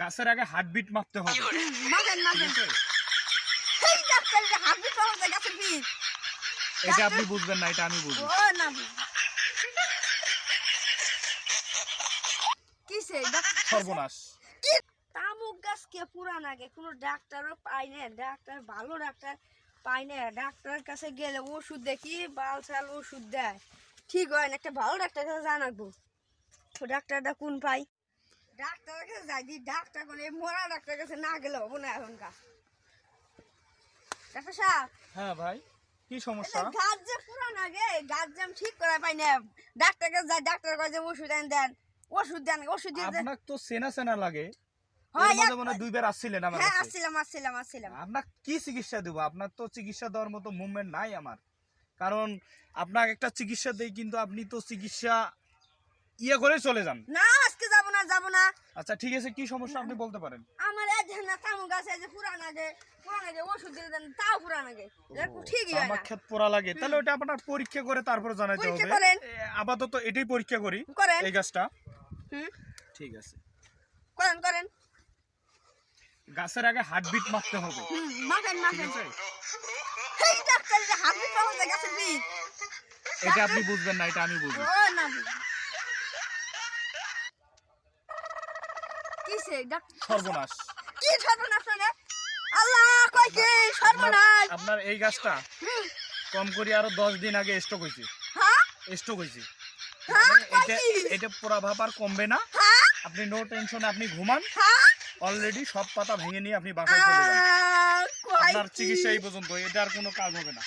গাছের আগে হার্টবিট মাপতে হবে। মাগেন মাগেন ঠিক আছে? এই ডাক্তার যে হাবি পাওয়া যায় গাছের বীজ এটা আপনি বুঝবেন না, এটা আমি বুঝবো। ও না কিসে ডাক্তার সর্বনাশ। কি তামুক গাছ কে পুরান আগে কোনো ডাক্তারও পাই না, ডাক্তার ভালো ডাক্তার পাই না, ডাক্তারের কাছে গেলে ওষুধ দেখি বালছাল ওষুধ দেয়, ঠিক হয় না, একটা ভালো ডাক্তার কাছে জানাবো তো ডাক্তারটা কোন পাই, ডাক্তারের কাছে যাই দি ডাক্তার কোনে মরা ডাক্তার কাছে না গেলে হবো না এখনকার। ডাক্তার সাহেব হ্যাঁ ভাই, কি সমস্যা? গাছ যে পুরান আগে গাছ যে আমি ঠিক করে পাই না, ডাক্তার কাছে যাই ডাক্তার কাছে ওষুধ এনে দেন, ওষুধ দেন, ওষুধ দিয়ে দেন। আপনার তো চেনা চেনা লাগে। হ্যাঁ, এর মধ্যে মনে হয় দুইবার আসছিলেন আমার হ্যাঁ কাছে। আসছিলাম। আপনার কি চিকিৎসা দেবো? আপনার তো চিকিৎসা দেওয়ার মতো মুভমেন্ট নাই আমার। কারণ আপনার একটা চিকিৎসা দেই, কিন্তু আপনি তো চিকিৎসা ইয়ে করে চলে যান। না আজকে যাবো না। আচ্ছা ঠিক আছে, কি সমস্যা আপনি বলতে পারেন। আমার এই যে না তামুক গাছ এই যে পুরান আগে ওষুধ দিয়ে দেন, তাও পুরান আগে ঠিকই হয় আমার না। ক্ষেত পোড়া লাগে, তাহলে ওটা আপনার পরীক্ষা করে তারপর জানাতে পরীক্ষা হবে। করেন। আপাতত এটাই পরীক্ষা করি, করেন এই গাছটা। হুম ঠিক আছে, করেন গাছের আগে হার্টবিট মাপতে হবে। মাগেন ঠিক আছে? এই ডাক্তার যে হাবি পাওয়া যায় গাছের বীজ এটা আপনি বুঝবেন না, এটা আমি বুঝবো। ও না কিসে ডাক্তার সর্বনাশ। কি সর্বনাশ রে আল্লাহ কই কি সর্বনাশ। আপনার এই গাছটা হুম, কম করে আরো 10 দিন আগে স্টক হয়েছে। হ্যাঁ স্টক হয়েছে। হ্যাঁ এটা এটা পুরা ভাব আর কমবে না। হ্যাঁ আপনি নো টেনশনে আপনি ঘুমান। হ্যাঁ অলরেডি সব পাতা ভেঙে নিয়ে আপনি বাসায় চলে যান। কই আপনার চিকিৎসা এই পর্যন্ত, এটা আর কোনো কাজ হবে না।